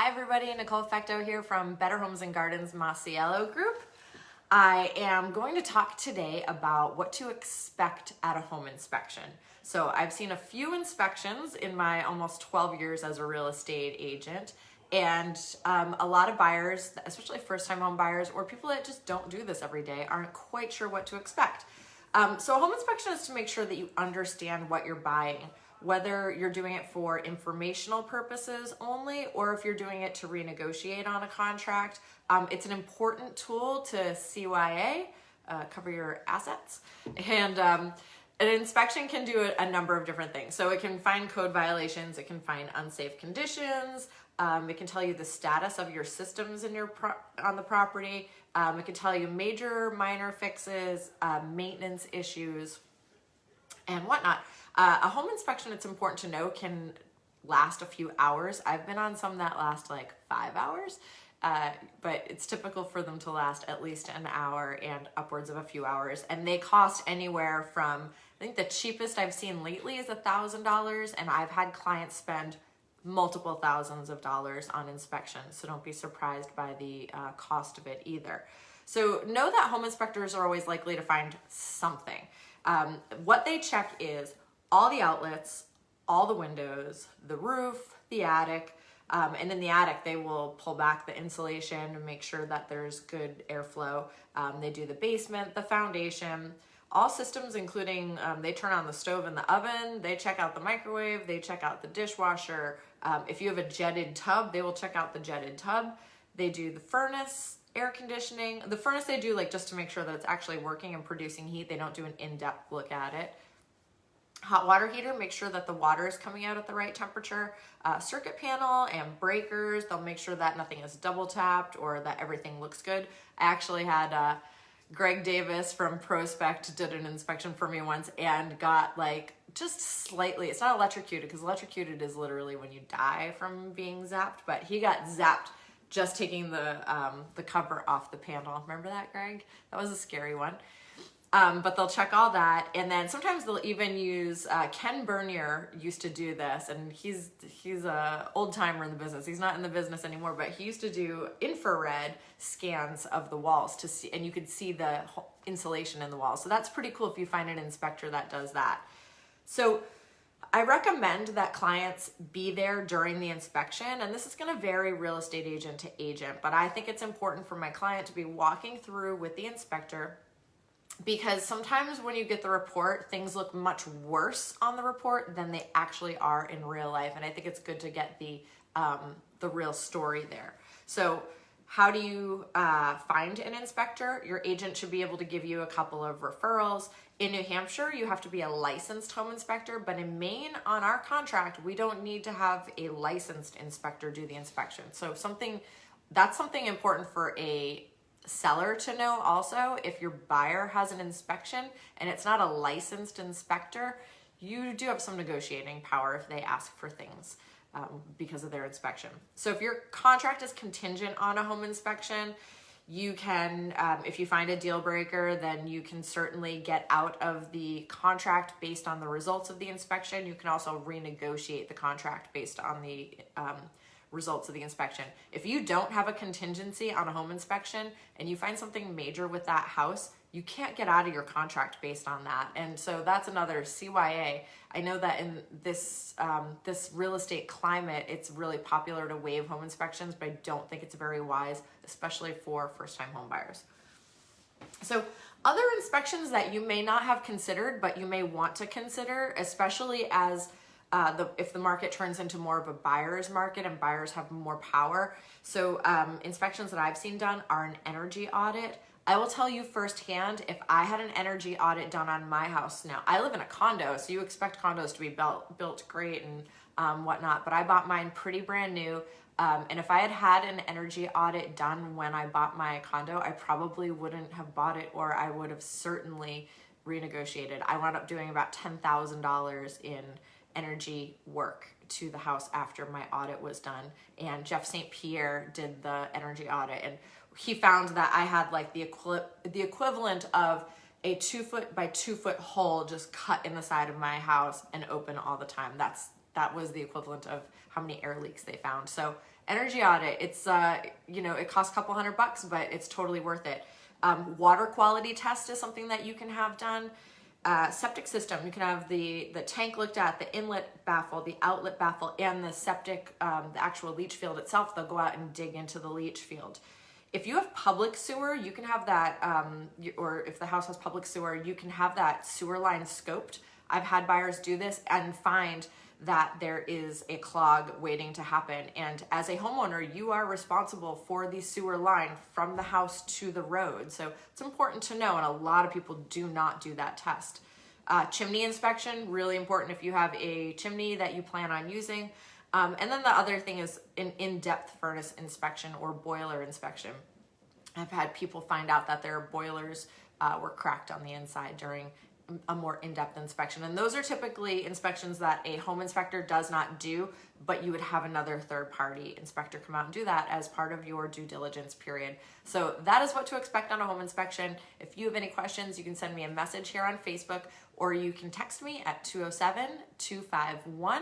Hi everybody, nicholefecteau here from Better Homes and Gardens Masiello group. I am going to talk today about what to expect at a home inspection. So I've seen a few inspections in my almost 12 years as a real estate agent, and a lot of buyers, especially first-time home buyers or people that just don't do this every day, aren't quite sure what to expect. So a home inspection is to make sure that you understand what you're buying, whether you're doing it for informational purposes only or if you're doing it to renegotiate on a contract. It's an important tool to CYA, cover your assets, and an inspection can do a number of different things. So it can find code violations, it can find unsafe conditions, it can tell you the status of your systems in on the property, it can tell you major, minor fixes, maintenance issues, and whatnot. A home inspection, it's important to know, can last a few hours. I've been on some that last like 5 hours, but it's typical for them to last at least an hour and upwards of a few hours. And they cost anywhere from, I think the cheapest I've seen lately is $1,000, and I've had clients spend multiple thousands of dollars on inspections. So don't be surprised by the cost of it either. So know that home inspectors are always likely to find something. What they check is all the outlets, all the windows, the roof, the attic, and in the attic they will pull back the insulation and make sure that there's good airflow. They do the basement, the foundation, all systems including, they turn on the stove and the oven, they check out the microwave, they check out the dishwasher. If you have a jetted tub, they will check out the jetted tub. They do the furnace, air conditioning. The furnace they do like just to make sure that it's actually working and producing heat. They don't do an in-depth look at it. Hot water heater, make sure that the water is coming out at the right temperature. Circuit panel and breakers, they'll make sure that nothing is double tapped or that everything looks good. I actually had Greg Davis from Prospect did an inspection for me once and got like just slightly, it's not electrocuted because electrocuted is literally when you die from being zapped, but he got zapped just taking the cover off the panel. Remember that, Greg? That was a scary one. But they'll check all that, and then sometimes they'll even use, Ken Bernier used to do this, and he's a old timer in the business. He's not in the business anymore, but he used to do infrared scans of the walls to see, and you could see the insulation in the walls. So that's pretty cool if you find an inspector that does that. So I recommend that clients be there during the inspection, and this is going to vary real estate agent to agent, but I think it's important for my client to be walking through with the inspector, because sometimes when you get the report, things look much worse on the report than they actually are in real life, and I think it's good to get the real story there. So how do you find an inspector? Your agent should be able to give you a couple of referrals. In New Hampshire, you have to be a licensed home inspector, but in Maine, on our contract, we don't need to have a licensed inspector do the inspection. So that's something important for a seller to know also. If your buyer has an inspection and it's not a licensed inspector, you do have some negotiating power if they ask for things because of their inspection. So if your contract is contingent on a home inspection, you can, if you find a deal breaker, then you can certainly get out of the contract based on the results of the inspection. You can also renegotiate the contract based on the results of the inspection. If you don't have a contingency on a home inspection and you find something major with that house, you can't get out of your contract based on that. And so that's another CYA. I know that in this real estate climate, it's really popular to waive home inspections, but I don't think it's very wise, especially for first-time home buyers. So other inspections that you may not have considered, but you may want to consider, especially as if the market turns into more of a buyer's market and buyers have more power. So inspections that I've seen done are an energy audit. I will tell you firsthand, if I had an energy audit done on my house, now I live in a condo, so you expect condos to be built great and whatnot, but I bought mine pretty brand new. And if I had had an energy audit done when I bought my condo, I probably wouldn't have bought it, or I would have certainly renegotiated. I wound up doing about $10,000 in energy work to the house after my audit was done, and Jeff St. Pierre did the energy audit, and he found that I had like the equivalent of a 2 foot by 2 foot hole just cut in the side of my house and open all the time. That's that was the equivalent of how many air leaks they found. So energy audit, it's, it costs a couple $100, but it's totally worth it. Water quality test is something that you can have done. Septic system, you can have the tank looked at, the inlet baffle, the outlet baffle, and the septic, the actual leach field itself. They'll go out and dig into the leach field. If you have public sewer, you can have that, or if the house has public sewer, you can have that sewer line scoped. I've had buyers do this and find that there is a clog waiting to happen. And as a homeowner, you are responsible for the sewer line from the house to the road. So it's important to know, and a lot of people do not do that test. Chimney inspection, really important if you have a chimney that you plan on using. And then the other thing is an in-depth furnace inspection or boiler inspection. I've had people find out that their boilers were cracked on the inside during a more in-depth inspection. And those are typically inspections that a home inspector does not do, but you would have another third-party inspector come out and do that as part of your due diligence period. So that is what to expect on a home inspection. If you have any questions, you can send me a message here on Facebook, or you can text me at 207-251-9535.